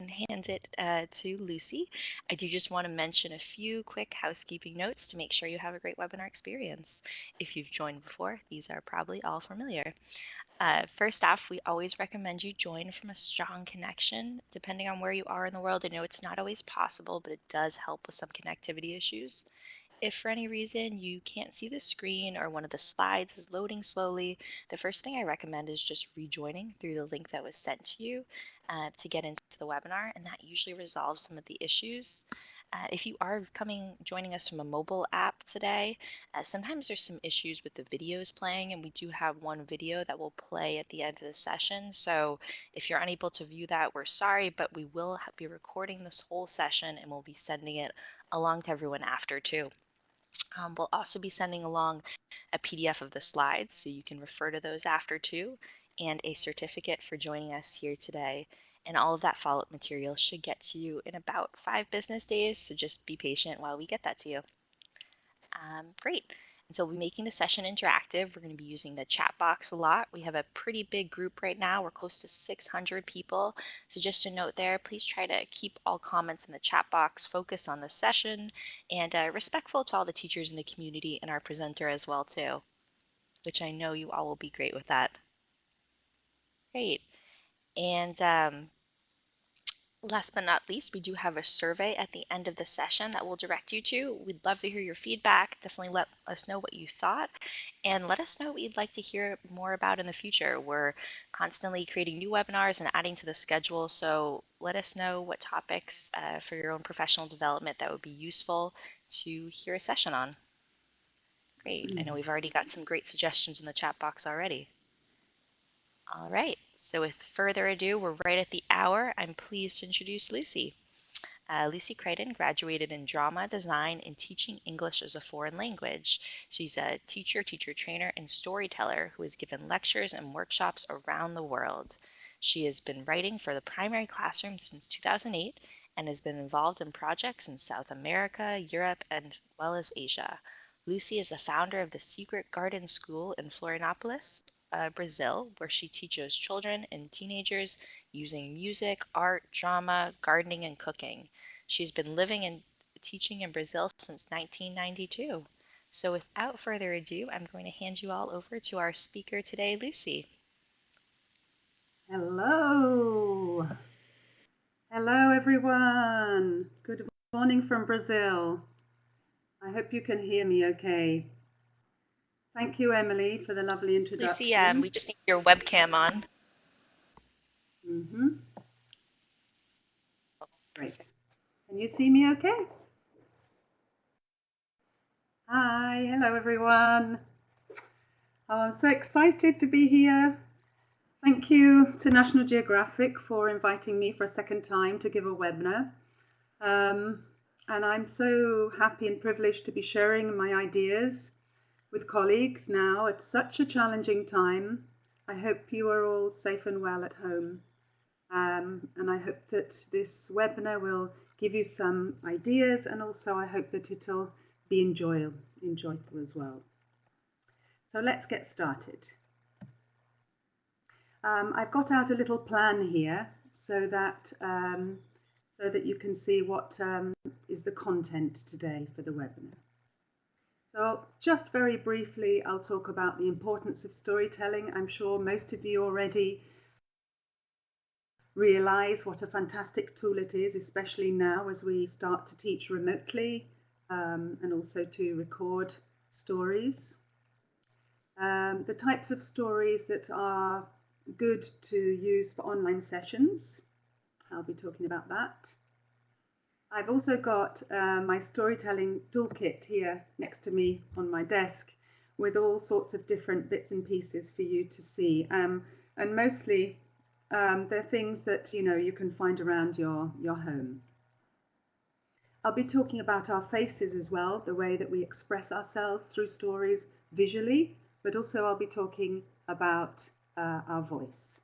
hand it to Lucy. I do just want to mention a few quick housekeeping notes to make sure you have a great webinar experience. If you've joined before, these are probably all familiar. First off, we always recommend you join from a strong connection. Depending on where you are in the world, I know it's not always possible, but it does help with some connectivity issues. If for any reason you can't see the screen or one of the slides is loading slowly, the first thing I recommend is just rejoining through the link that was sent to you to get into the webinar, and that usually resolves some of the issues. If you are joining us from a mobile app today, sometimes there's some issues with the videos playing, and we do have one video that will play at the end of the session. So if you're unable to view that, we're sorry, but we will be recording this whole session and we'll be sending it along to everyone after too. We'll also be sending along a PDF of the slides so you can refer to those after too, and a certificate for joining us here today. And all of that follow-up material should get to you in about 5 business days, so just be patient while we get that to you. Great. And so we'll be making the session interactive. We're going to be using the chat box a lot. We have a pretty big group right now. We're close to 600 people. So just a note there, please try to keep all comments in the chat box focused on the session and respectful to all the teachers in the community and our presenter as well too, which I know you all will be great with that. Great. And last but not least, we do have a survey at the end of the session that we'll direct you to. We'd love to hear your feedback. Definitely let us know what you thought and let us know what you'd like to hear more about in the future. We're constantly creating new webinars and adding to the schedule, so let us know what topics for your own professional development that would be useful to hear a session on. Great. I know we've already got some great suggestions in the chat box already. All right, so with further ado, we're right at the hour. I'm pleased to introduce Lucy. Lucy Crichton graduated in drama, design, and teaching English as a foreign language. She's a teacher, teacher trainer, and storyteller who has given lectures and workshops around the world. She has been writing for the primary classroom since 2008 and has been involved in projects in South America, Europe, as well as Asia. Lucy is the founder of the Secret Garden School in Florianópolis, Brazil, where she teaches children and teenagers using music, art, drama, gardening, and cooking. She's been living and teaching in Brazil since 1992. So without further ado, I'm going to hand you all over to our speaker today, Lucy. Hello. Hello, everyone. Good morning from Brazil. I hope you can hear me okay. Thank you, Emily, for the lovely introduction. Lucy, we just need your webcam on. Great. Can you see me okay? Hi, hello, everyone. Oh, I'm so excited to be here. Thank you to National Geographic for inviting me for a second time to give a webinar. And I'm so happy and privileged to be sharing my ideas with colleagues now at such a challenging time. I hope you are all safe and well at home. And I hope that this webinar will give you some ideas, and also I hope that it'll be enjoyable as well. So let's get started. I've got out a little plan here so that you can see what is the content today for the webinar. So just very briefly, I'll talk about the importance of storytelling. I'm sure most of you already realize what a fantastic tool it is, especially now as we start to teach remotely and also to record stories. The types of stories that are good to use for online sessions, I'll be talking about that. I've also got my storytelling toolkit here next to me on my desk with all sorts of different bits and pieces for you to see. And mostly they're things that you can find around your home. I'll be talking about our faces as well, the way that we express ourselves through stories visually, but also I'll be talking about our voice.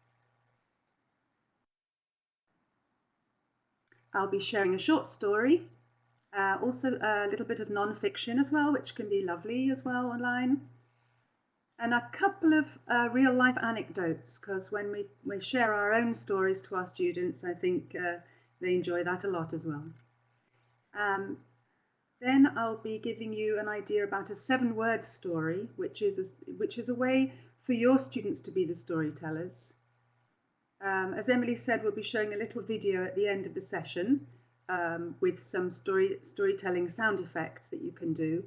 I'll be sharing a short story, also a little bit of non-fiction as well, which can be lovely as well online, and a couple of real-life anecdotes, because when we share our own stories to our students, I think They enjoy that a lot as well. Then I'll be giving you an idea about a 7-word story, which is a way for your students to be the storytellers. As Emily said, we'll be showing a little video at the end of the session with some storytelling sound effects that you can do.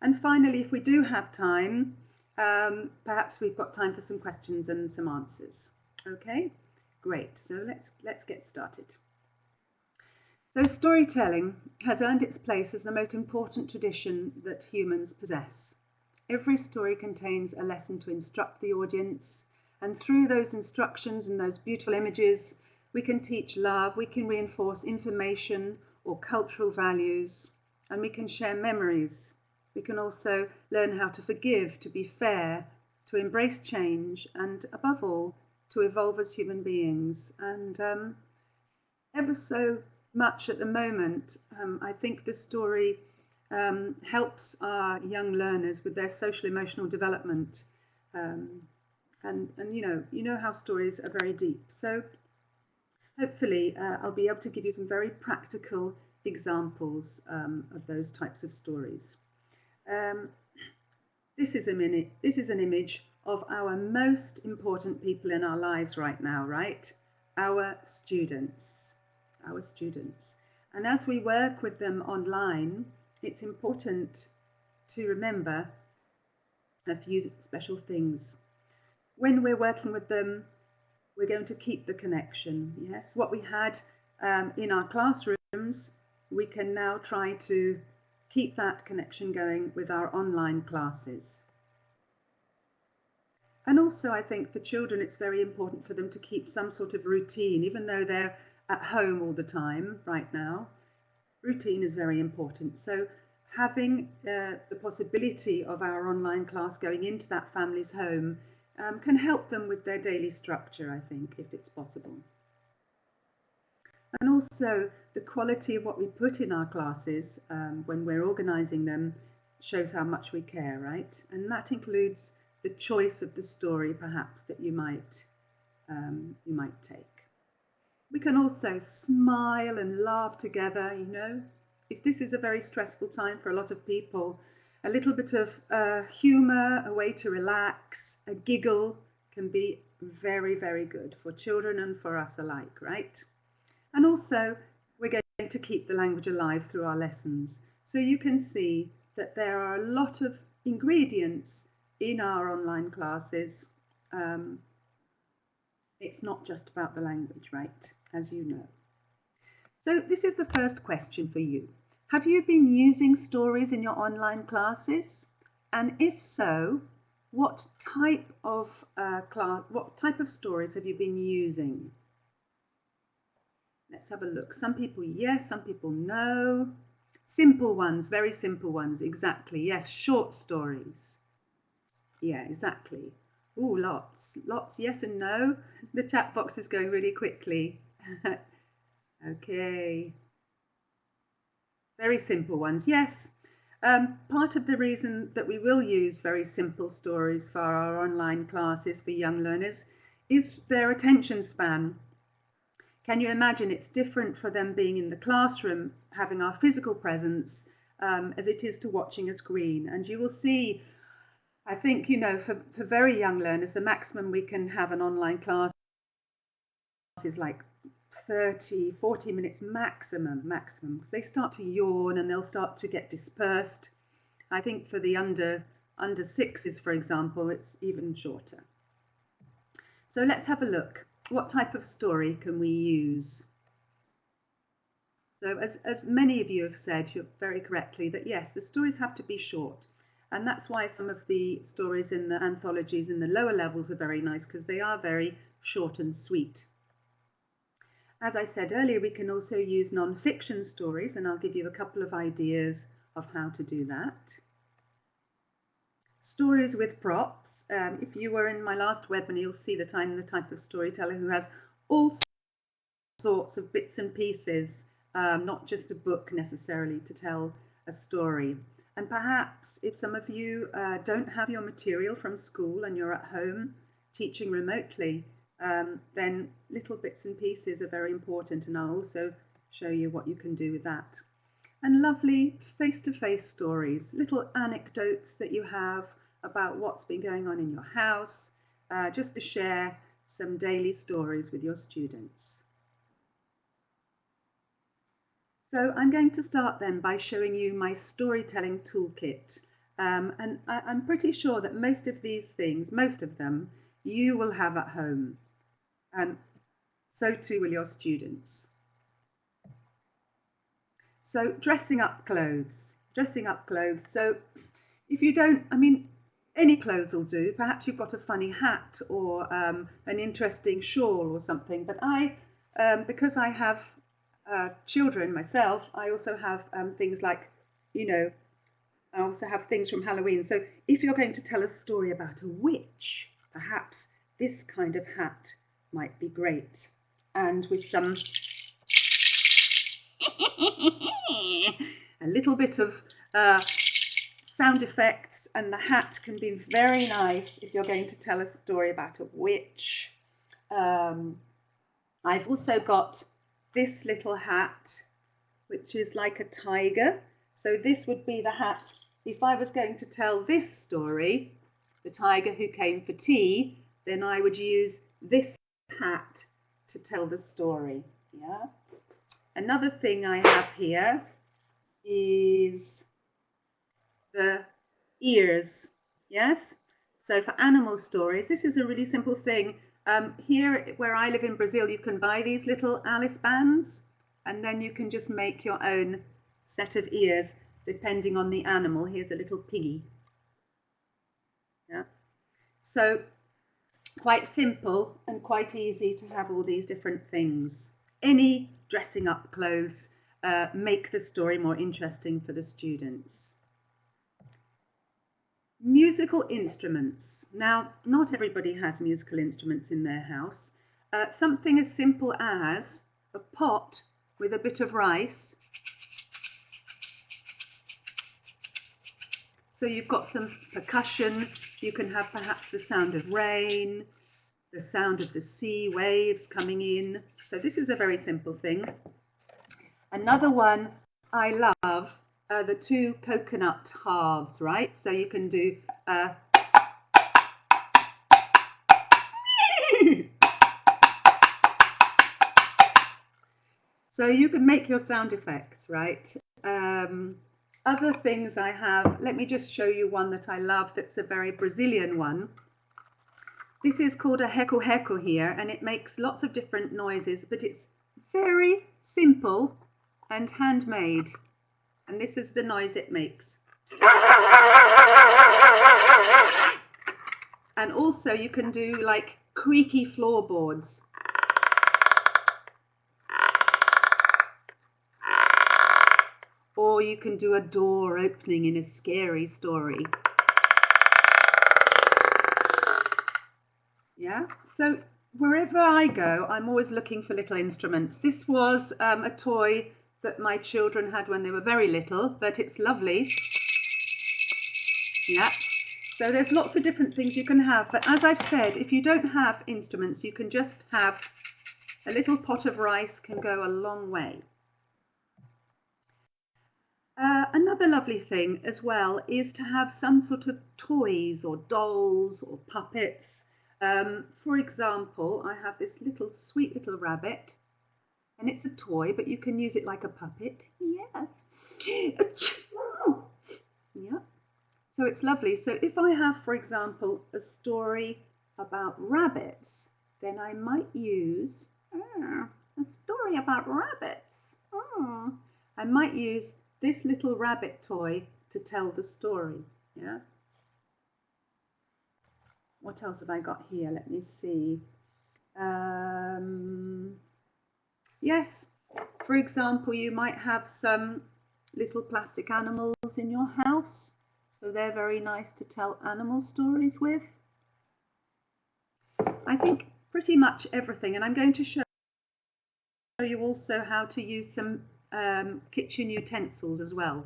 And finally, if we do have time, perhaps we've got time for some questions and some answers. Okay, great. So let's get started. So storytelling has earned its place as the most important tradition that humans possess. Every story contains a lesson to instruct the audience, and through those instructions and those beautiful images, we can teach love, we can reinforce information or cultural values, and we can share memories. We can also learn how to forgive, to be fair, to embrace change, and above all, to evolve as human beings. And ever so much at the moment, I think the story helps our young learners with their social emotional development. And you know how stories are very deep. So hopefully I'll be able to give you some very practical examples of those types of stories. This is an image of our most important people in our lives right now, right? Our students. And as we work with them online, it's important to remember a few special things. When we're working with them, we're going to keep the connection. Yes, what we had in our classrooms, we can now try to keep that connection going with our online classes. And also, I think for children, it's very important for them to keep some sort of routine, even though they're at home all the time right now. Routine is very important. So having the possibility of our online class going into that family's home can help them with their daily structure, I think, if it's possible. And also the quality of what we put in our classes when we're organising them shows how much we care, right? And that includes the choice of the story, perhaps, that you might take. We can also smile and laugh together, you know. If this is a very stressful time for a lot of people, a little bit of humour, a way to relax, a giggle can be very, very good for children and for us alike, right? And also, we're going to keep the language alive through our lessons. So you can see that there are a lot of ingredients in our online classes. It's not just about the language, right? As you know. So this is the first question for you. Have you been using stories in your online classes? And if so, what type of stories have you been using? Let's have a look. Some people yes, some people no. Simple ones, very simple ones, exactly. Yes, short stories. Yeah, exactly. Ooh, lots, yes and no. The chat box is going really quickly. Okay. Very simple ones, yes. Part of the reason that we will use very simple stories for our online classes for young learners is their attention span. Can you imagine it's different for them being in the classroom, having our physical presence, as it is to watching a screen? And you will see, I think, you know, for very young learners, the maximum we can have an online class is like 30, 40 minutes maximum, because they start to yawn and they'll start to get dispersed. I think for the under sixes, for example, it's even shorter. So let's have a look. What type of story can we use? So as many of you have said very correctly, that yes, the stories have to be short. And that's why some of the stories in the anthologies in the lower levels are very nice, because they are very short and sweet. As I said earlier, we can also use non-fiction stories, and I'll give you a couple of ideas of how to do that. Stories with props. If you were in my last webinar, you'll see that I'm the type of storyteller who has all sorts of bits and pieces, not just a book necessarily to tell a story. And perhaps if some of you don't have your material from school and you're at home teaching remotely, then little bits and pieces are very important, and I'll also show you what you can do with that. And lovely face-to-face stories, little anecdotes that you have about what's been going on in your house, just to share some daily stories with your students. So I'm going to start then by showing you my storytelling toolkit. And I'm pretty sure that most of these things, most of them, you will have at home. So too will your students. So dressing up clothes. So if you don't, I mean, any clothes will do. Perhaps you've got a funny hat or an interesting shawl or something. But because I have children myself, I also have things like, I also have things from Halloween. So if you're going to tell a story about a witch, perhaps this kind of hat might be great. And with some a little bit of sound effects, and the hat can be very nice if you're going to tell a story about a witch. I've also got this little hat, which is like a tiger. So this would be the hat if I was going to tell this story, the tiger who came for tea, then I would use this hat to tell the story. Yeah. Another thing I have here is the ears. Yes. So for animal stories, this is a really simple thing. Here where I live in Brazil, you can buy these little Alice bands, and then you can just make your own set of ears depending on the animal. Here's a little piggy. Yeah. So quite simple and quite easy to have all these different things. Any dressing up clothes make the story more interesting for the students. Musical instruments. Now, not everybody has musical instruments in their house. Something as simple as a pot with a bit of rice. So you've got some percussion. You can have perhaps the sound of rain, the sound of the sea waves coming in. So this is a very simple thing. Another one I love are the two coconut halves, right? So you can do so you can make your sound effects, right? Other things I have, let me just show you one that I love that's a very Brazilian one. This is called a reco-reco here, and it makes lots of different noises, but it's very simple and handmade. And this is the noise it makes. And also you can do like creaky floorboards. Or you can do a door opening in a scary story. Yeah, so wherever I go, I'm always looking for little instruments. This was a toy that my children had when they were very little, but it's lovely. Yeah, so there's lots of different things you can have. But as I've said, if you don't have instruments, you can just have a little pot of rice, can go a long way. Another lovely thing as well is to have some sort of toys or dolls or puppets. For example, I have this little sweet little rabbit, and it's a toy, but you can use it like a puppet. Yes. Yeah. So it's lovely. So if I have, for example, a story about rabbits, then I might use a story about rabbits. I might use this little rabbit toy to tell the story. Yeah. What else have I got here? Let me see. Yes, for example, you might have some little plastic animals in your house. So they're very nice to tell animal stories with. I think pretty much everything. And I'm going to show you also how to use some kitchen utensils as well.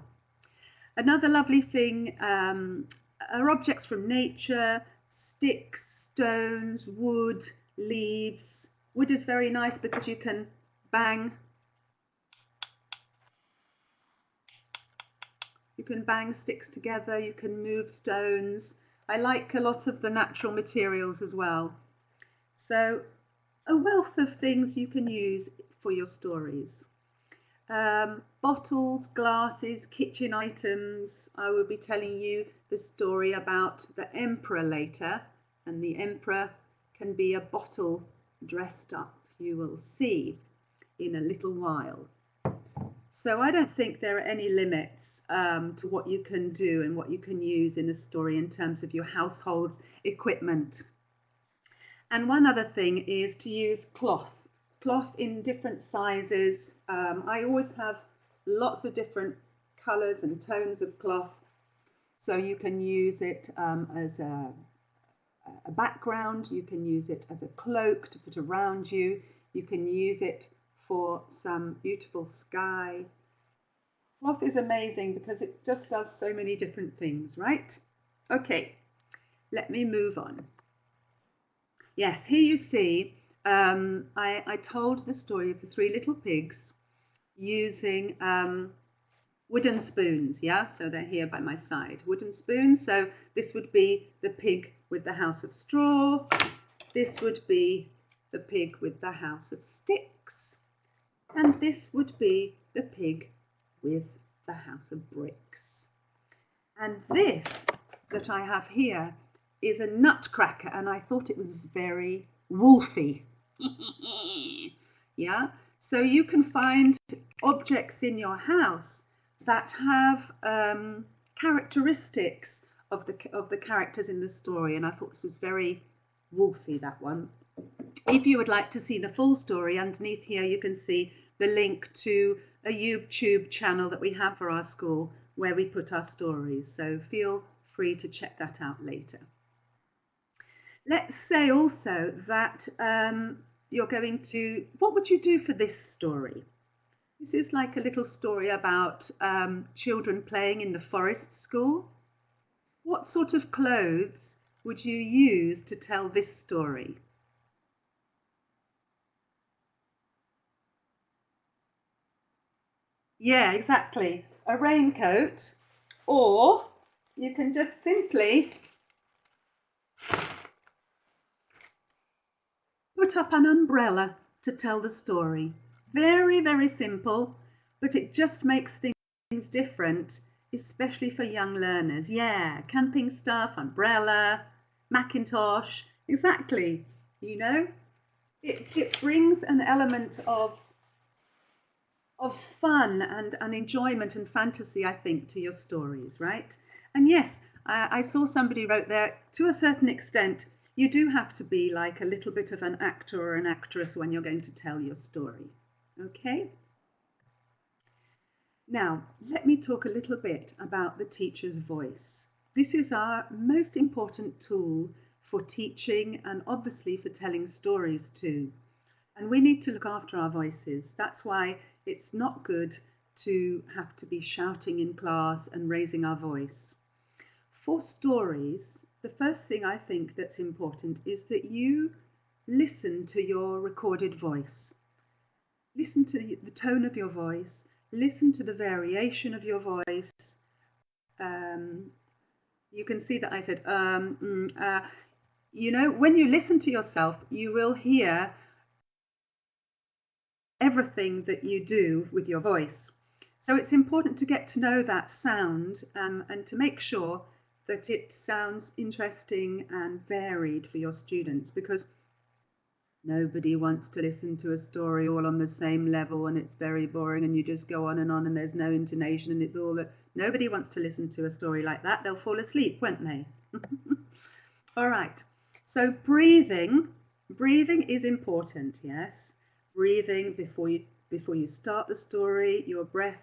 Another lovely thing are objects from nature, sticks, stones, wood, leaves. Wood is very nice because you can bang sticks together, you can move stones. I like a lot of the natural materials as well. So a wealth of things you can use for your stories. Bottles, glasses, kitchen items. I will be telling you the story about the emperor later, and the emperor can be a bottle dressed up, you will see in a little while. So I don't think there are any limits to what you can do and what you can use in a story in terms of your household's equipment. And one other thing is to use cloth in different sizes. I always have lots of different colours and tones of cloth, so you can use it as a background, you can use it as a cloak to put around you, you can use it for some beautiful sky. Cloth is amazing because it just does so many different things, right? Okay, let me move on. Yes, here you see, I told the story of the three little pigs using wooden spoons, yeah? So they're here by my side, wooden spoons. So this would be the pig with the house of straw. This would be the pig with the house of sticks. And this would be the pig with the house of bricks. And this that I have here is a nutcracker, and I thought it was very wolfy. Yeah, so you can find objects in your house that have characteristics of the characters in the story, and I thought this was very wolfy, that one. If you would like to see the full story, underneath here you can see the link to a YouTube channel that we have for our school where we put our stories, so feel free to check that out later. Let's say also that you're going to, what would you do for this story? This is like a little story about children playing in the forest school. What sort of clothes would you use to tell this story? Yeah, exactly. A raincoat, or you can just simply put up an umbrella to tell the story. Very, very simple, but it just makes things different, especially for young learners. Yeah, camping stuff, umbrella, Macintosh, exactly. You know, it brings an element of fun and enjoyment and fantasy, I think, to your stories, right? And yes, I saw somebody wrote there, to a certain extent, you do have to be like a little bit of an actor or an actress when you're going to tell your story. Okay? Now, let me talk a little bit about the teacher's voice. This is our most important tool for teaching and obviously for telling stories too. And we need to look after our voices. That's why it's not good to have to be shouting in class and raising our voice. For stories, the first thing I think that's important is that you listen to your recorded voice. Listen to the tone of your voice, listen to the variation of your voice. You can see that I said, you know, when you listen to yourself, you will hear everything that you do with your voice. So it's important to get to know that sound and to make sure that it sounds interesting and varied for your students, because nobody wants to listen to a story all on the same level and it's very boring and you just go on and there's no intonation and it's all that. Nobody wants to listen to a story like that. They'll fall asleep, won't they? All right, so breathing is important, yes. Breathing before you start the story, your breath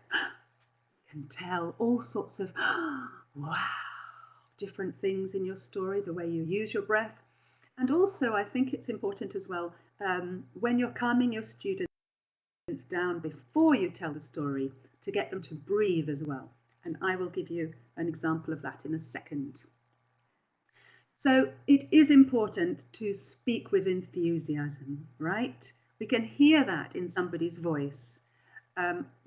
can tell all sorts of wow, different things in your story, the way you use your breath. And also, I think it's important as well, when you're calming your students down before you tell the story, to get them to breathe as well. And I will give you an example of that in a second. So it is important to speak with enthusiasm, right? We can hear that in somebody's voice.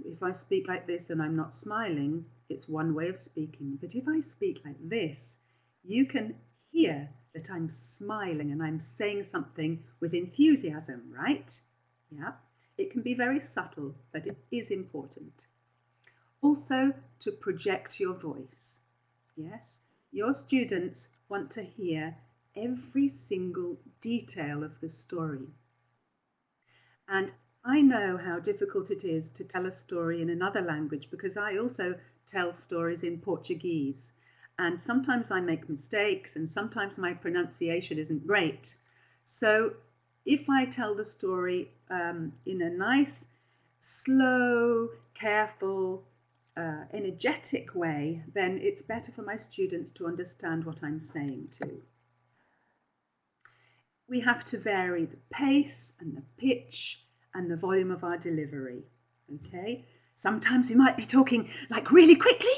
If I speak like this and I'm not smiling, it's one way of speaking. But if I speak like this, you can hear that I'm smiling and I'm saying something with enthusiasm, right? Yeah, it can be very subtle, but it is important. Also, to project your voice. Yes, your students want to hear every single detail of the story. And I know how difficult it is to tell a story in another language because I also tell stories in Portuguese. And sometimes I make mistakes and sometimes my pronunciation isn't great. So if I tell the story in a nice, slow, careful, energetic way, then it's better for my students to understand what I'm saying too. We have to vary the pace and the pitch and the volume of our delivery, okay? Sometimes we might be talking like really quickly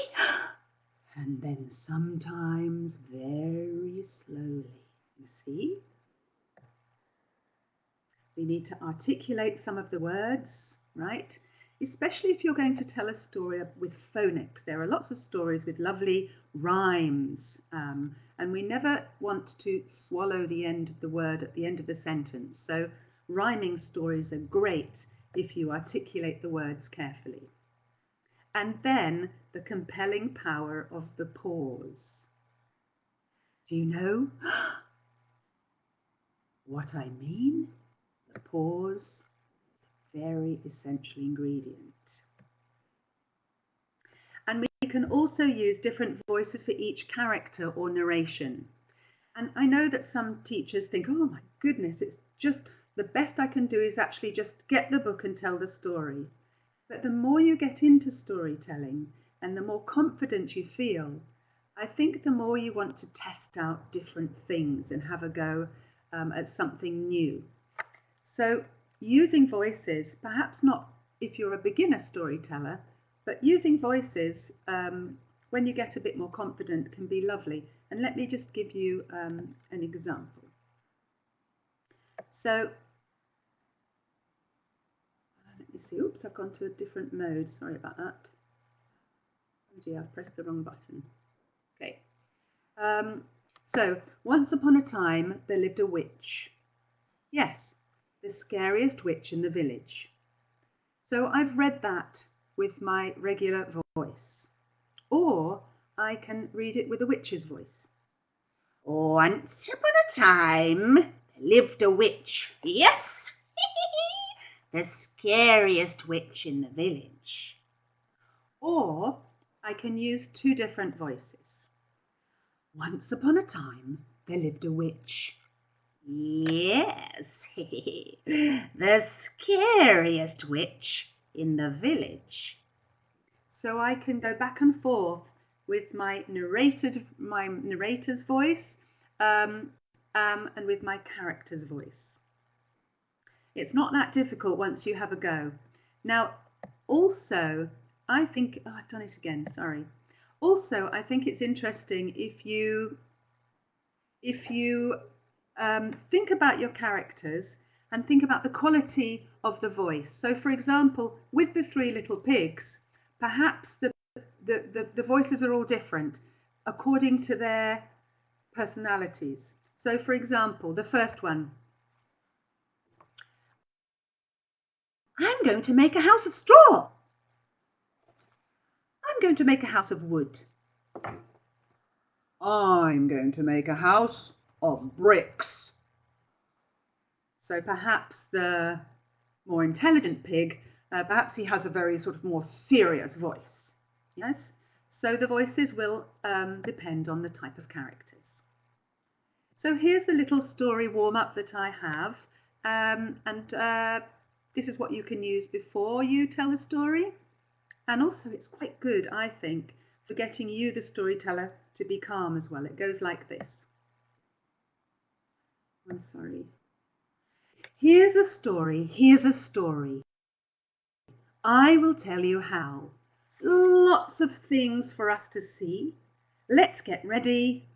and then sometimes very slowly, you see? We need to articulate some of the words, right? Especially if you're going to tell a story with phonics. There are lots of stories with lovely rhymes, and we never want to swallow the end of the word at the end of the sentence. So rhyming stories are great if you articulate the words carefully. And then the compelling power of the pause. Do you know what I mean? The pause is a very essential ingredient. And we can also use different voices for each character or narration. And I know that some teachers think, oh my goodness, it's just the best I can do is actually just get the book and tell the story. But the more you get into storytelling and the more confident you feel, I think the more you want to test out different things and have a go at something new. So using voices, perhaps not if you're a beginner storyteller, but using voices when you get a bit more confident can be lovely. And let me just give you an example. So let me see, oops, I've gone to a different mode, sorry about that. Oh dear, I've pressed the wrong button. Okay. So once upon a time there lived a witch. Yes, the scariest witch in the village. So I've read that with my regular voice, or I can read it with a witch's voice. Once upon a time there lived a witch. Yes, the scariest witch in the village. Or I can use two different voices. Once upon a time there lived a witch. Yes, the scariest witch in the village. So I can go back and forth with my narrator's voice and with my character's voice. It's not that difficult once you have a go. Now, also, I think, oh, I've done it again, sorry. Also, I think it's interesting if you think about your characters and think about the quality of the voice. So, for example, with the three little pigs, perhaps the voices are all different according to their personalities. So, for example, the first one, I'm going to make a house of straw. I'm going to make a house of wood. I'm going to make a house of bricks. So perhaps the more intelligent pig, perhaps he has a very sort of more serious voice. Yes? So the voices will depend on the type of characters. So here's the little story warm-up that I have. This is what you can use before you tell the story. And also it's quite good, I think, for getting you, the storyteller, to be calm as well. It goes like this. I'm sorry. Here's a story, here's a story. I will tell you how. Lots of things for us to see. Let's get ready.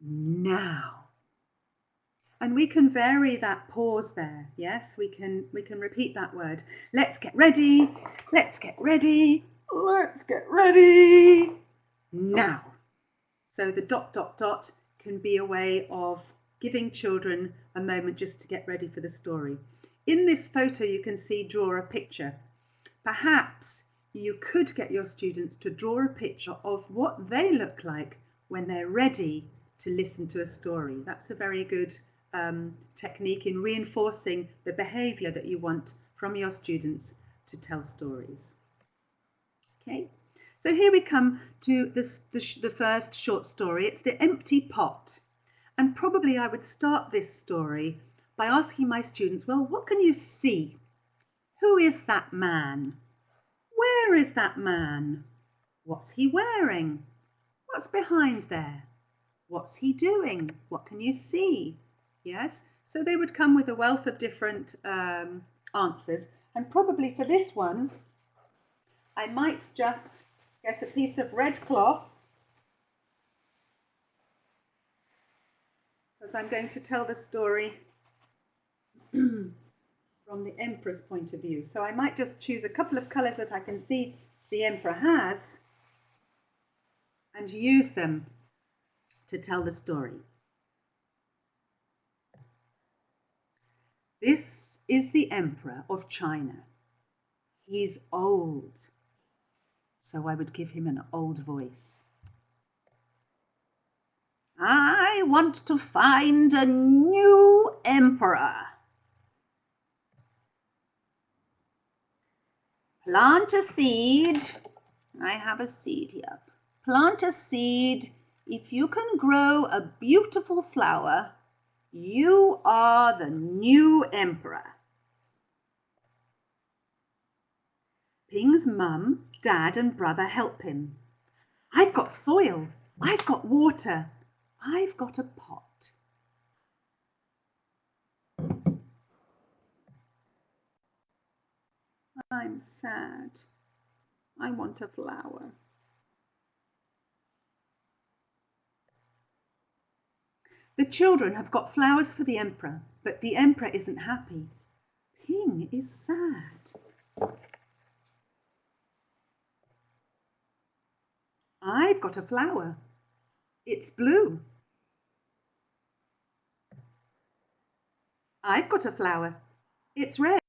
now. And we can vary that pause there. Yes, we can repeat that word. Let's get ready. Let's get ready. Let's get ready now. So the ... can be a way of giving children a moment just to get ready for the story. In this photo, you can see draw a picture. Perhaps you could get your students to draw a picture of what they look like when they're ready to listen to a story. That's a very good technique in reinforcing the behaviour that you want from your students to tell stories. Okay, so here we come to the first short story. It's The Empty Pot. And probably I would start this story by asking my students, well, what can you see? Who is that man? Where is that man? What's he wearing? What's behind there? What's he doing? What can you see? Yes, so they would come with a wealth of different answers. And probably for this one, I might just get a piece of red cloth, because I'm going to tell the story from the emperor's point of view. So I might just choose a couple of colours that I can see the emperor has and use them to tell the story. This is the emperor of China. He's old, so I would give him an old voice. I want to find a new emperor. Plant a seed. I have a seed here. Plant a seed. If you can grow a beautiful flower, you are the new emperor. Ping's mum, dad and brother help him. I've got soil. I've got water. I've got a pot. I'm sad. I want a flower. The children have got flowers for the emperor, but the emperor isn't happy. Ping is sad. I've got a flower. It's blue. I've got a flower. It's red.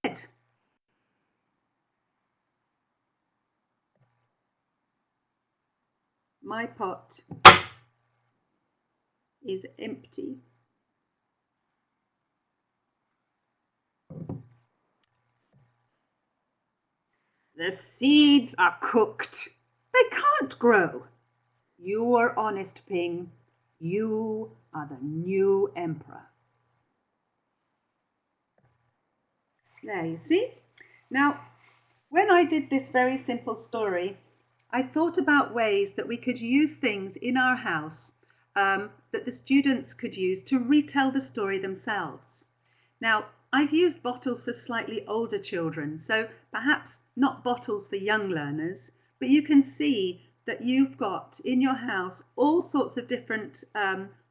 My pot is empty. The seeds are cooked. They can't grow. You are honest, Ping. You are the new emperor. There, you see? Now, when I did this very simple story, I thought about ways that we could use things in our house that the students could use to retell the story themselves. Now, I've used bottles for slightly older children, so perhaps not bottles for young learners, but you can see that you've got in your house all sorts of different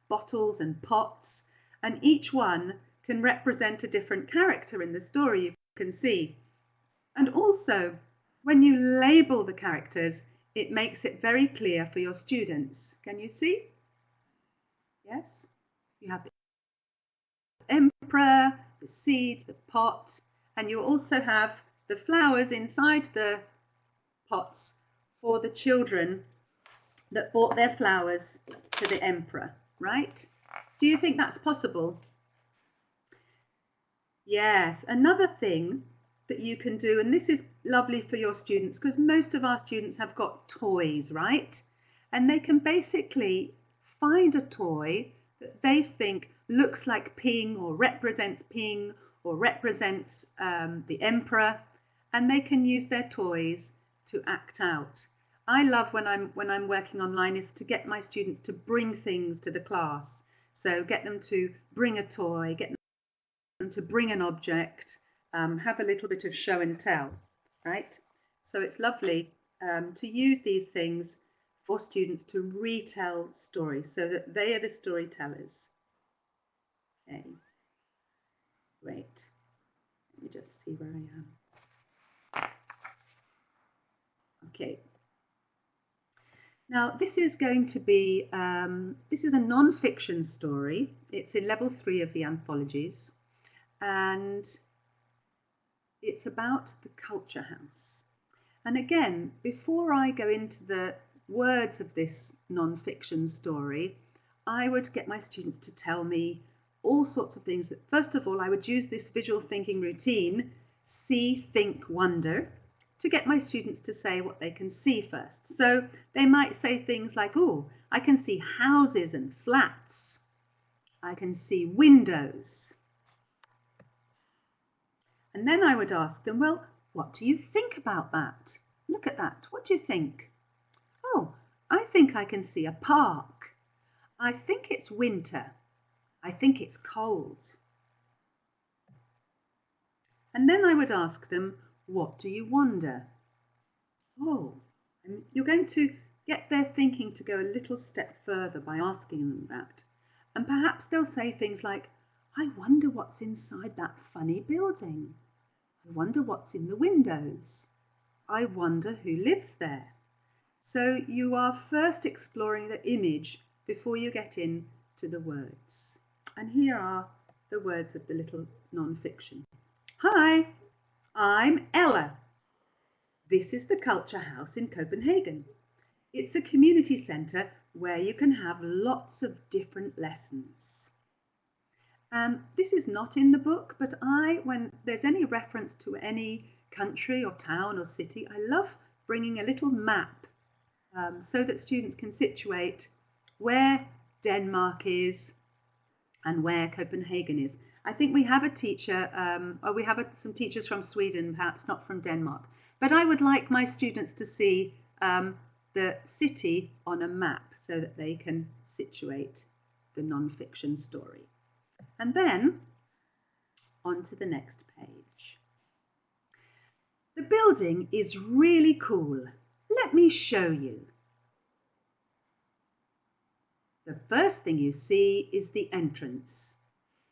bottles and pots, and each one can represent a different character in the story, you can see. And also, when you label the characters, it makes it very clear for your students. Can you see? Yes? You have the emperor, the seeds, the pot, and you also have the flowers inside the pots for the children that bought their flowers to the emperor, right? Do you think that's possible? Yes, another thing that you can do, and this is lovely for your students because most of our students have got toys, right? And they can basically find a toy that they think looks like Ping or represents the emperor, and they can use their toys to act out. I love when I'm working online is to get my students to bring things to the class. So get them to bring a toy, get them to bring an object, have a little bit of show and tell, right? So it's lovely to use these things for students to retell stories so that they are the storytellers. Okay, great. Let me just see where I am. Okay. Now, this is going to be, this is a non-fiction story. It's in level 3 of the anthologies, and it's about the Culture House. And again, before I go into the words of this non-fiction story, I would get my students to tell me all sorts of things. First of all, I would use this visual thinking routine, see, think, wonder, to get my students to say what they can see first. So they might say things like, oh, I can see houses and flats. I can see windows. And then I would ask them, well, what do you think about that? Look at that. What do you think? Oh, I think I can see a park. I think it's winter. I think it's cold. And then I would ask them, what do you wonder? Oh, and you're going to get their thinking to go a little step further by asking them that. And perhaps they'll say things like, I wonder what's inside that funny building. I wonder what's in the windows. I wonder who lives there. So you are first exploring the image before you get into the words. And here are the words of the little non-fiction. Hi, I'm Ella. This is the Culture House in Copenhagen. It's a community centre where you can have lots of different lessons. This is not in the book, but when there's any reference to any country or town or city, I love bringing a little map so that students can situate where Denmark is and where Copenhagen is. I think we have a teacher, or we have some teachers from Sweden, perhaps not from Denmark, but I would like my students to see the city on a map so that they can situate the non-fiction story. And then on to the next page. The building is really cool. Let me show you. The first thing you see is the entrance.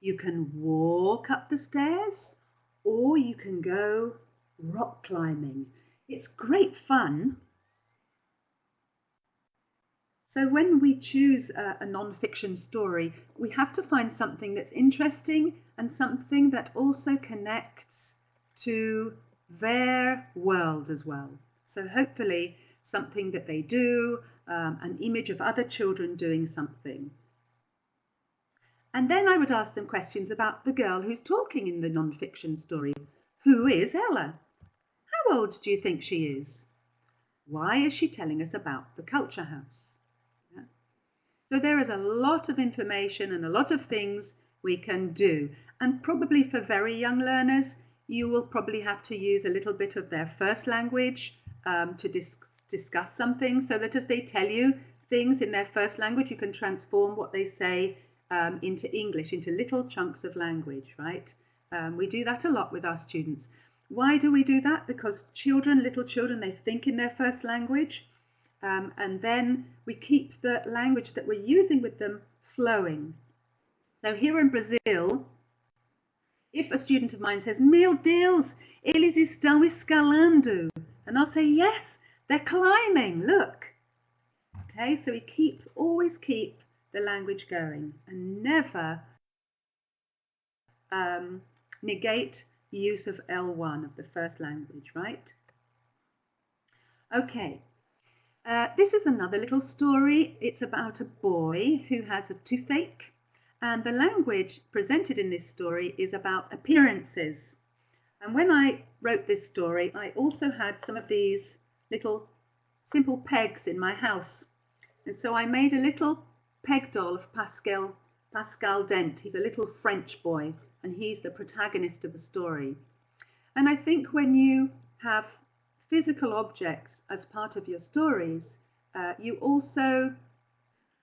You can walk up the stairs or you can go rock climbing. It's great fun. So when we choose a non-fiction story, we have to find something that's interesting and something that also connects to their world as well. So hopefully something that they do, an image of other children doing something. And then I would ask them questions about the girl who's talking in the non-fiction story. Who is Ella? How old do you think she is? Why is she telling us about the Culture House? Yeah. So there is a lot of information and a lot of things we can do. And probably for very young learners, you will probably have to use a little bit of their first language to discuss something, so that as they tell you things in their first language, you can transform what they say into English, into little chunks of language, right? We do that a lot with our students. Why do we do that? Because children, little children, they think in their first language, and then we keep the language that we're using with them flowing. So here in Brazil, if a student of mine says, Meu Deus, eles estão escalando, and I'll say, yes, they're climbing, look. Okay, so we always keep the language going and never negate the use of L1 of the first language, right? Okay, this is another little story. It's about a boy who has a toothache, and the language presented in this story is about appearances. And when I wrote this story, I also had some of these little simple pegs in my house. And so I made a little peg doll of Pascal Dent. He's a little French boy, and he's the protagonist of the story. And I think when you have physical objects as part of your stories, you also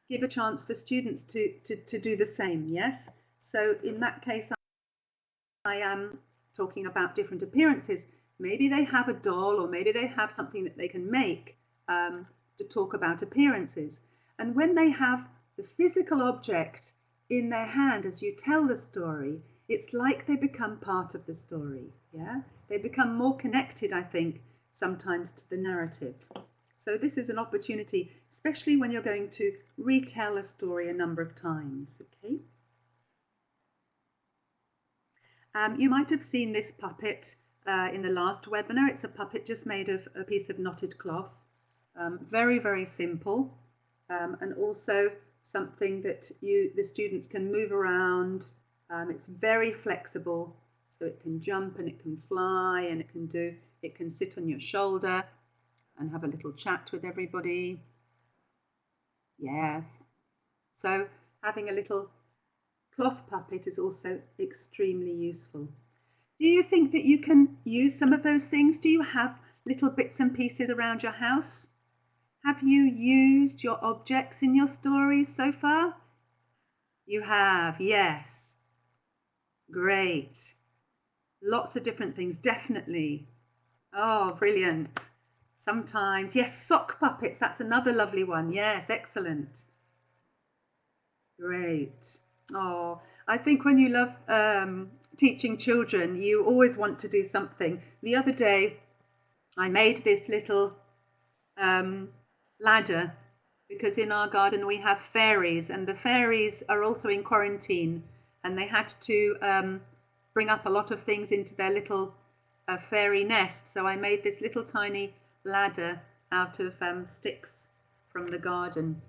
give a chance for students to do the same, yes? So in that case, I am talking about different appearances. Maybe they have a doll, or maybe they have something that they can make to talk about appearances. And when they have the physical object in their hand as you tell the story, it's like they become part of the story. Yeah, they become more connected, I think, sometimes to the narrative. So this is an opportunity, especially when you're going to retell a story a number of times. Okay. You might have seen this puppet in the last webinar. It's a puppet just made of a piece of knotted cloth. Very, very simple, and also something that the students can move around. It's very flexible, so it can jump and it can fly and it can sit on your shoulder and have a little chat with everybody. Yes. So having a little cloth puppet is also extremely useful. Do you think that you can use some of those things? Do you have little bits and pieces around your house? Have you used your objects in your stories so far? You have, yes. Great. Lots of different things, definitely. Oh, brilliant. Sometimes, yes, sock puppets, that's another lovely one. Yes, excellent. Great. Oh, I think when you love teaching children, you always want to do something. The other day, I made this little ladder because in our garden we have fairies, and the fairies are also in quarantine, and they had to bring up a lot of things into their little fairy nest. So I made this little tiny ladder out of sticks from the garden.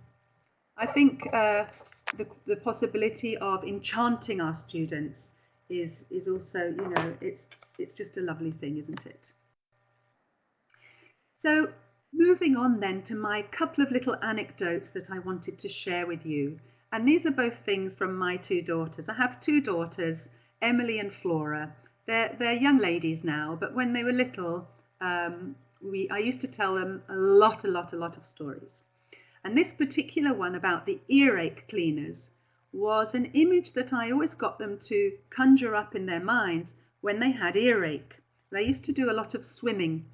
I think the possibility of enchanting our students is also, you know, it's just a lovely thing, isn't it? So moving on then to my couple of little anecdotes that I wanted to share with you. And these are both things from my two daughters. I have two daughters, Emily and Flora. They're young ladies now, but when they were little, I used to tell them a lot of stories. And this particular one about the earache cleaners was an image that I always got them to conjure up in their minds when they had earache. They used to do a lot of swimming.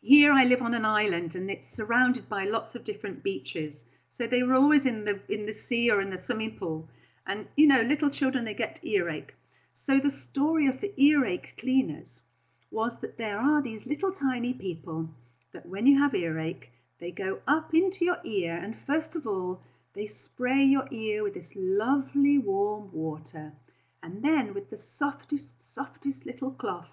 Here I live on an island and it's surrounded by lots of different beaches. So they were always in the sea or in the swimming pool. And you know, little children, they get earache. So the story of the earache cleaners was that there are these little tiny people that when you have earache, they go up into your ear, and first of all, they spray your ear with this lovely warm water. And then with the softest little cloth,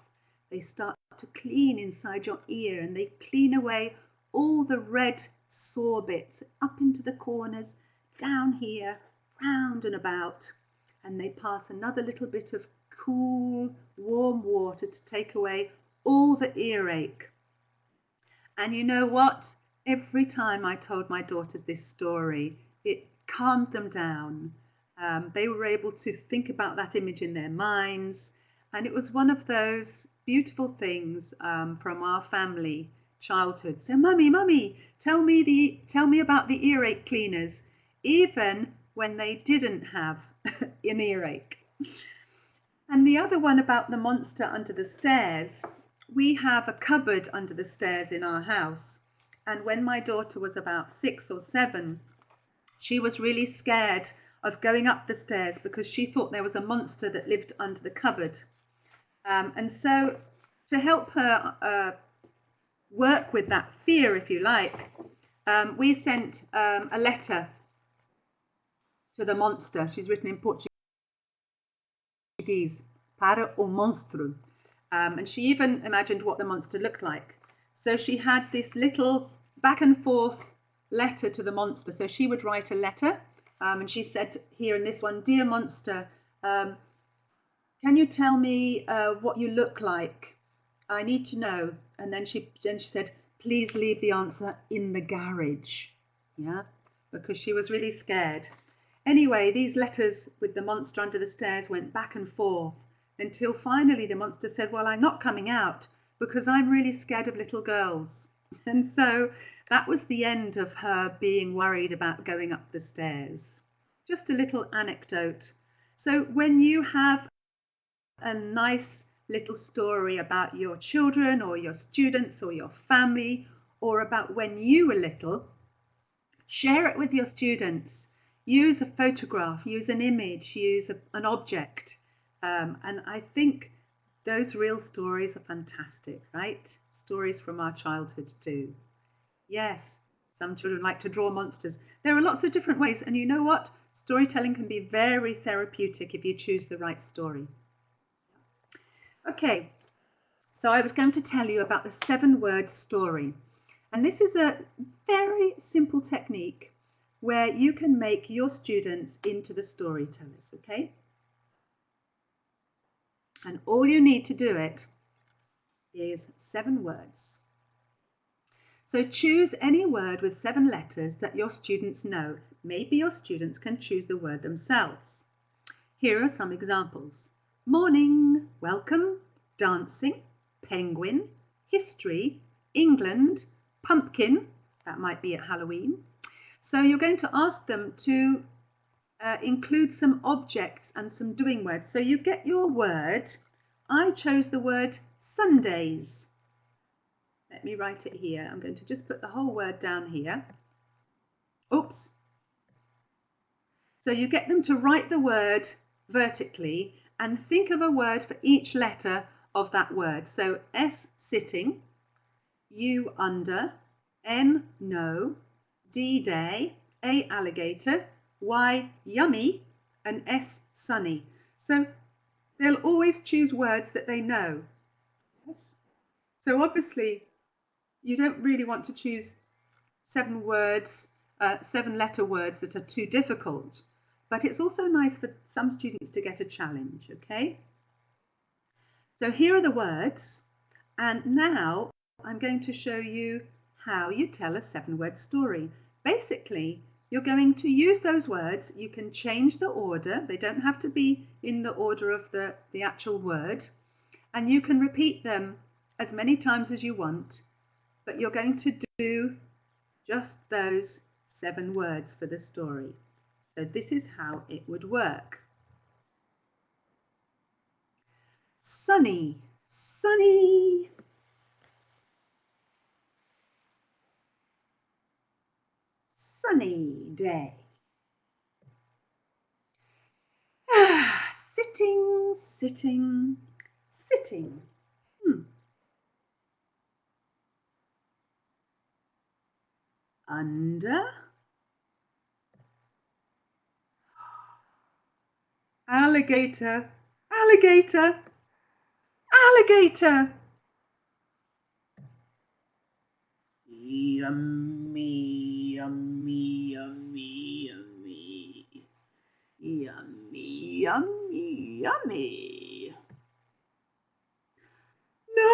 they start to clean inside your ear, and they clean away all the red sore bits up into the corners, down here, round and about. And they pass another little bit of cool, warm water to take away all the earache. And you know what? Every time I told my daughters this story, it calmed them down. They were able to think about that image in their minds. And it was one of those beautiful things from our family childhood. So, mummy, tell me about the earache cleaners, even when they didn't have an earache. And the other one about the monster under the stairs. We have a cupboard under the stairs in our house. And when my daughter was about 6 or 7, she was really scared of going up the stairs because she thought there was a monster that lived under the cupboard. And so to help her work with that fear, if you like, we sent a letter to the monster. She's written in Portuguese, para o monstro. And she even imagined what the monster looked like. So she had this little back and forth letter to the monster. So she would write a letter, and she said here in this one, "Dear monster, can you tell me what you look like? I need to know." And then she said, "Please leave the answer in the garage." Yeah, because she was really scared. Anyway, these letters with the monster under the stairs went back and forth until finally the monster said, "Well, I'm not coming out because I'm really scared of little girls." And so that was the end of her being worried about going up the stairs. Just a little anecdote. So when you have a nice little story about your children or your students or your family or about when you were little, share it with your students. Use a photograph, use an image, use an object. And I think those real stories are fantastic, right? Stories from our childhood too. Yes, some children like to draw monsters. There are lots of different ways. And you know what? Storytelling can be very therapeutic if you choose the right story. Okay, so I was going to tell you about the 7-word story. And this is a very simple technique where you can make your students into the storytellers, okay? And all you need to do it is 7 words. So choose any word with 7 letters that your students know. Maybe your students can choose the word themselves. Here are some examples. Morning, welcome, dancing, penguin, history, England, pumpkin, that might be at Halloween. So you're going to ask them to include some objects and some doing words. So you get your word. I chose the word Sundays. Let me write it here. I'm going to just put the whole word down here. Oops. So you get them to write the word vertically and think of a word for each letter of that word. So S, sitting, U, under, N, no, D, day, A, alligator, Y, yummy, and S, sunny. So they'll always choose words that they know. Yes. So obviously you don't really want to choose 7 words, 7-letter words that are too difficult, but it's also nice for some students to get a challenge, okay? So here are the words, and now I'm going to show you how you tell a 7-word story. Basically, you're going to use those words. You can change the order. They don't have to be in the order of the actual word, and you can repeat them as many times as you want, but you're going to do just those 7 words for the story. So this is how it would work. Sunny, sunny. Sunny day. Sitting, sitting, sitting. Under. Alligator, alligator, alligator. Yummy, yummy, yummy, yummy. Yummy, yummy, yummy. No!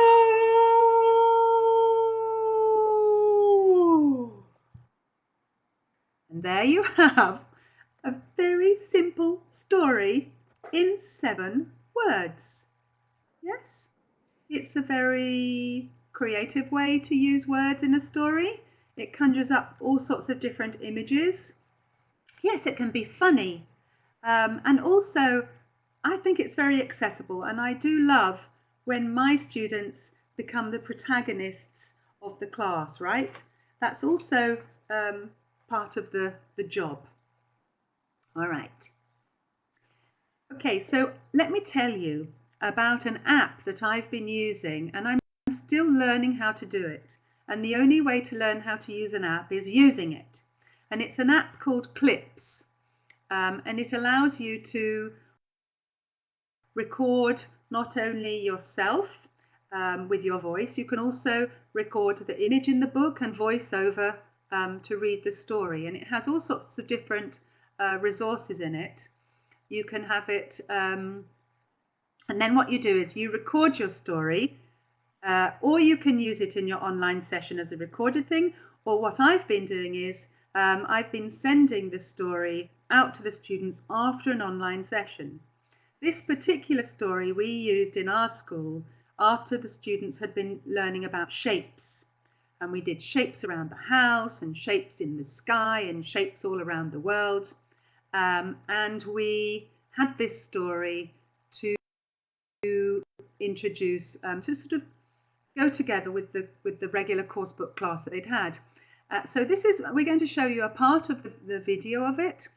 And there you have a very simple story in 7 words. Yes, it's a very creative way to use words in a story. It conjures up all sorts of different images. Yes, it can be funny. And also, I think it's very accessible, and I do love when my students become the protagonists of the class, right? That's also part of the job. All right. Okay, so let me tell you about an app that I've been using, and I'm still learning how to do it. And the only way to learn how to use an app is using it. And it's an app called Clips. And it allows you to record not only yourself with your voice, you can also record the image in the book and voice over to read the story. And it has all sorts of different resources in it. You can have it, and then what you do is you record your story, or you can use it in your online session as a recorded thing, or what I've been doing is I've been sending the story out to the students after an online session. This particular story we used in our school after the students had been learning about shapes. And we did shapes around the house and shapes in the sky and shapes all around the world. And we had this story to introduce, to sort of go together with the regular course book class that they'd had. So we're going to show you a part of the video of it,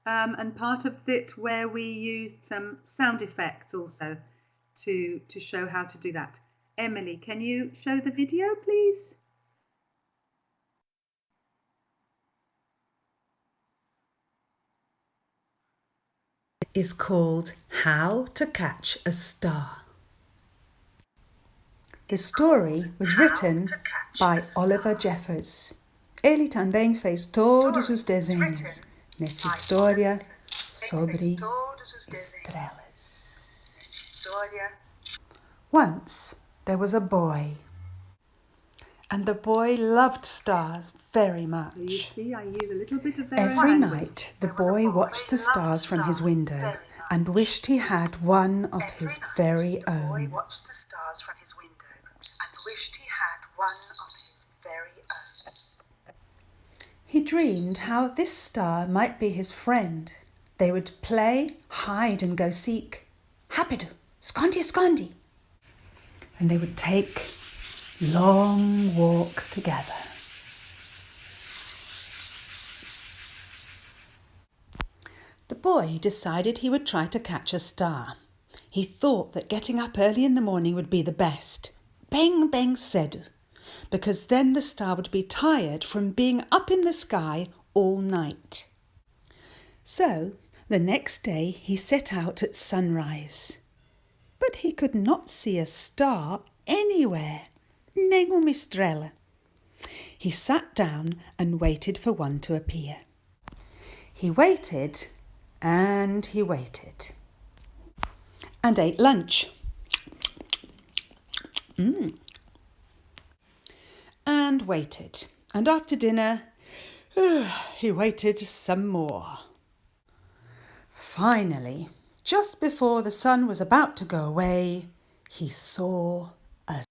and part of it where we used some sound effects also to show how to do that. Emily, can you show the video, please? Is called How to Catch a Star. The story was written by Oliver Jeffers. Ele também fez todos os desenhos nessa história sobre estrelas. Once there was a boy, and the boy loved stars very much. So you see, I use a little bit of Every night the boy watched the stars from his window and wished he had one of his very own. He dreamed how this star might be his friend. They would play hide and go seek. Hapidu, skondi, skondi. And they would take long walks together. The boy decided he would try to catch a star. He thought that getting up early in the morning would be the best. Beng, beng, sedu. Because then the star would be tired from being up in the sky all night. So the next day he set out at sunrise. But he could not see a star anywhere. Nenhuma estrela. He sat down and waited for one to appear. He waited and he waited. And ate lunch. And waited. And after dinner, he waited some more. Finally, just before the sun was about to go away, he saw a...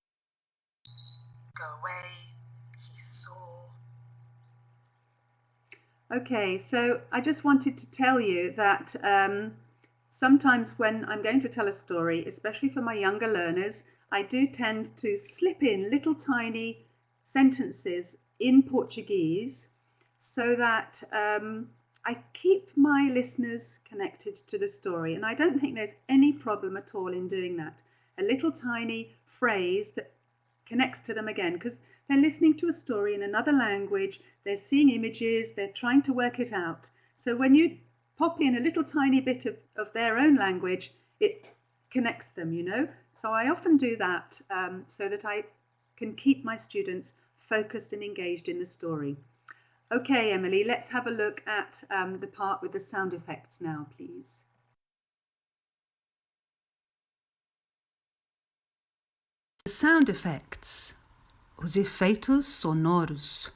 Okay, so I just wanted to tell you that sometimes when I'm going to tell a story, especially for my younger learners, I do tend to slip in little tiny sentences in Portuguese so that I keep my listeners connected to the story. And I don't think there's any problem at all in doing that. A little tiny phrase that connects to them again, because they're listening to a story in another language, they're seeing images, they're trying to work it out. So when you pop in a little tiny bit of their own language, it connects them, you know. So I often do that so that I can keep my students focused and engaged in the story. Okay, Emily, let's have a look at the part with the sound effects now, please. The sound effects, os efeitos sonoros.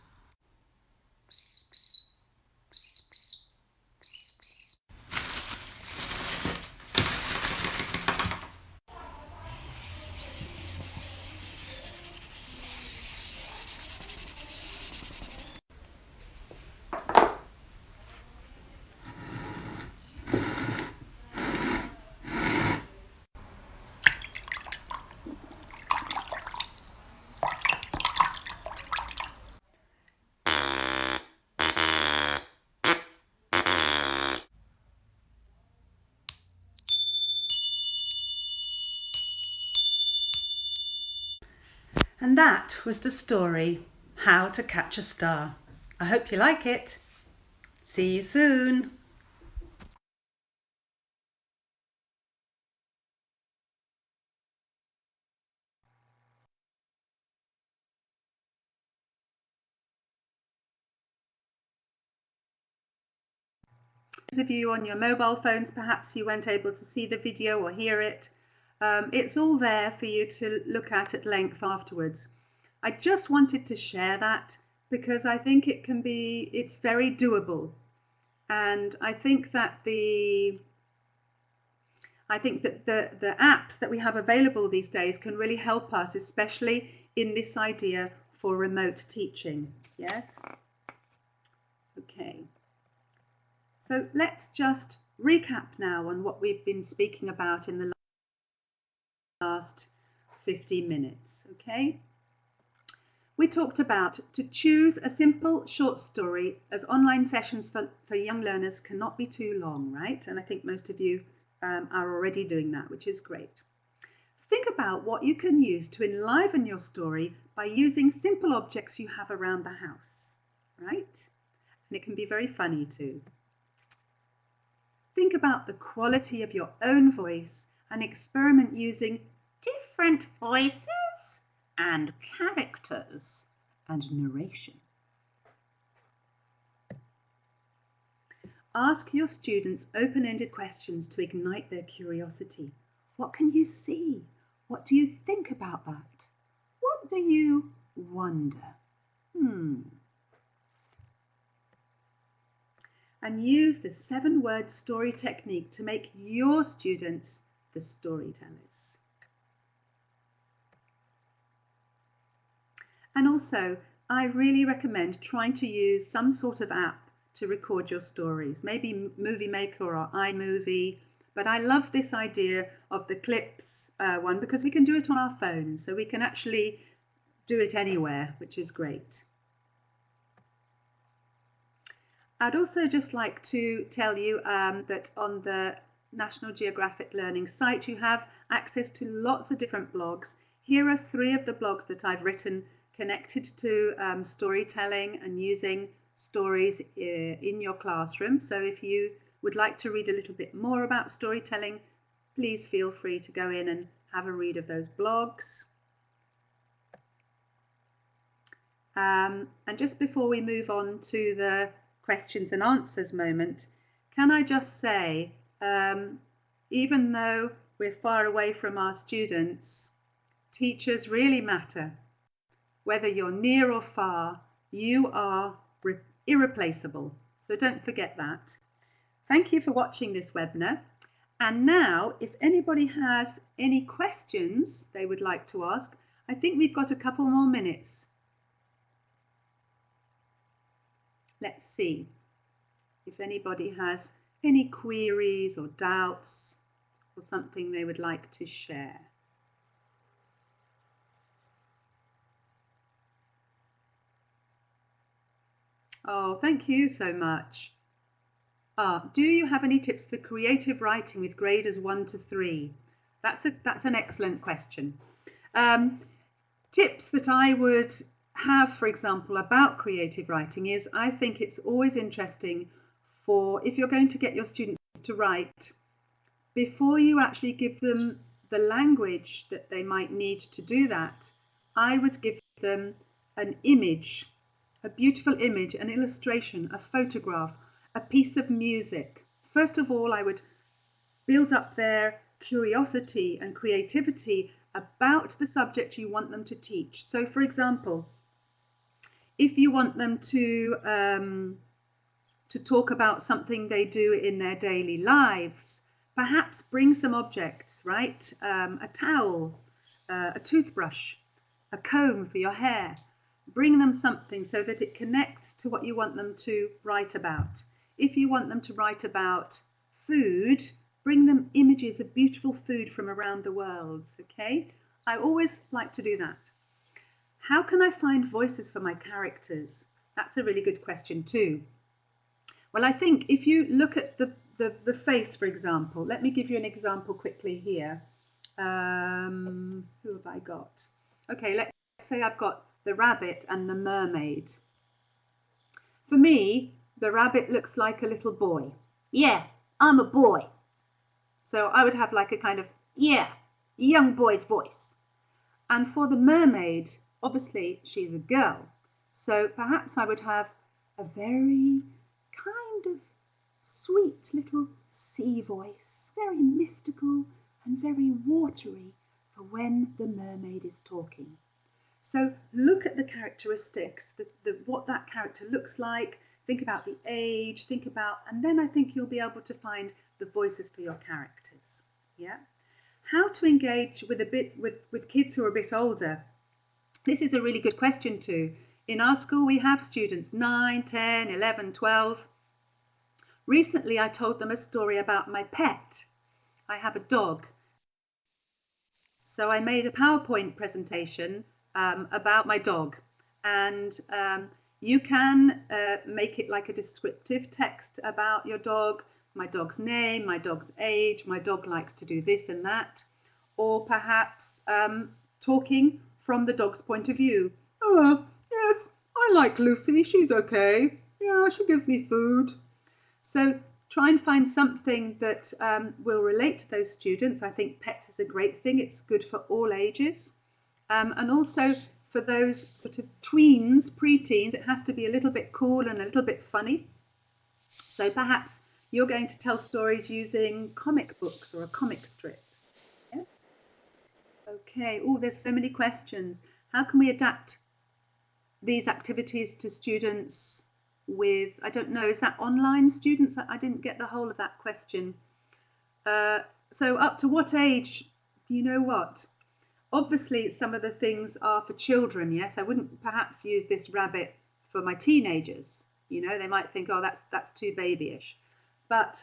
And that was the story, How to Catch a Star. I hope you like it. See you soon. Those of you on your mobile phones, perhaps you weren't able to see the video or hear it. It's all there for you to look at length afterwards. I just wanted to share that because I think it's very doable. And I think that the apps that we have available these days can really help us, especially in this idea for remote teaching. Yes? Okay. So let's just recap now on what we've been speaking about in the last 15 minutes, okay? We talked about to choose a simple short story, as online sessions for young learners cannot be too long, right? And I think most of you are already doing that, which is great. Think about what you can use to enliven your story by using simple objects you have around the house, right? And it can be very funny too. Think about the quality of your own voice and experiment using different voices and characters and narration. Ask your students open-ended questions to ignite their curiosity. What can you see? What do you think about that? What do you wonder? And use the 7-word story technique to make your students the storytellers. And also, I really recommend trying to use some sort of app to record your stories, maybe Movie Maker or iMovie. But I love this idea of the clips one because we can do it on our phones, so we can actually do it anywhere, which is great. I'd also just like to tell you that on the National Geographic Learning site, you have access to lots of different blogs. Here are 3 of the blogs that I've written connected to storytelling and using stories in your classroom. So if you would like to read a little bit more about storytelling, please feel free to go in and have a read of those blogs. And just before we move on to the questions and answers moment, can I just say, even though we're far away from our students, teachers really matter. Whether you're near or far, you are irreplaceable. So don't forget that. Thank you for watching this webinar. And now, if anybody has any questions they would like to ask, I think we've got a couple more minutes. Let's see if anybody has any queries or doubts or something they would like to share. Oh, thank you so much. Do you have any tips for creative writing with graders 1 to 3? That's an excellent question. Tips that I would have, for example, about creative writing is I think it's always interesting for, if you're going to get your students to write, before you actually give them the language that they might need to do that, I would give them an image, a beautiful image, an illustration, a photograph, a piece of music. First of all, I would build up their curiosity and creativity about the subject you want them to teach. So, for example, if you want them to talk about something they do in their daily lives, perhaps bring some objects, right? A towel, a toothbrush, a comb for your hair. Bring them something so that it connects to what you want them to write about. If you want them to write about food, bring them images of beautiful food from around the world, okay? I always like to do that. How can I find voices for my characters? That's a really good question too. Well, I think if you look at the face, for example, let me give you an example quickly here. Who have I got? Okay, let's say I've got the rabbit and the mermaid. For me, the rabbit looks like a little boy. Yeah, I'm a boy. So I would have like a kind of, yeah, young boy's voice. And for the mermaid, obviously she's a girl. So perhaps I would have a very kind of sweet little sea voice, very mystical and very watery for when the mermaid is talking. So look at the characteristics, what that character looks like, think about the age, and then I think you'll be able to find the voices for your characters. Yeah. How to engage with kids who are a bit older? This is a really good question too. In our school we have students 9, 10, 11, 12. Recently I told them a story about my pet. I have a dog. So I made a PowerPoint presentation about my dog, and you can make it like a descriptive text about your dog, my dog's name, my dog's age, my dog likes to do this and that, or perhaps talking from the dog's point of view. Oh, yes, I like Lucy, she's okay. Yeah, she gives me food. So try and find something that will relate to those students. I think pets is a great thing. It's good for all ages. And also for those sort of tweens, preteens, it has to be a little bit cool and a little bit funny. So perhaps you're going to tell stories using comic books or a comic strip. Yes? Okay. Oh, there's so many questions. How can we adapt these activities to students with, I don't know, is that online students? I didn't get the whole of that question. So up to what age? You know what? Obviously, some of the things are for children, yes? I wouldn't perhaps use this rabbit for my teenagers. You know, they might think, oh, that's too babyish. But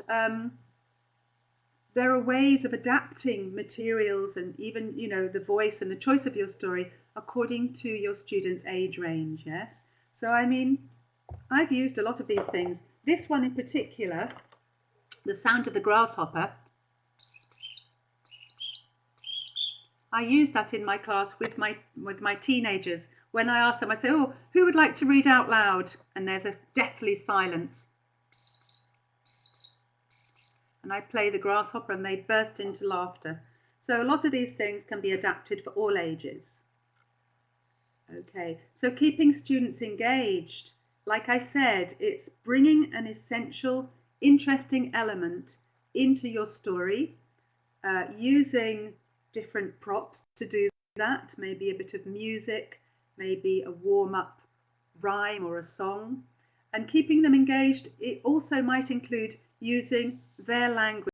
there are ways of adapting materials and even, you know, the voice and the choice of your story according to your student's age range, yes? So, I mean, I've used a lot of these things. This one in particular, the sound of the grasshopper, I use that in my class with my teenagers. When I ask them, I say, oh, who would like to read out loud? And there's a deathly silence. And I play the grasshopper and they burst into laughter. So a lot of these things can be adapted for all ages. Okay, so keeping students engaged. Like I said, it's bringing an essential, interesting element into your story, using different props to do that, maybe a bit of music, maybe a warm-up rhyme or a song. And keeping them engaged, it also might include using their language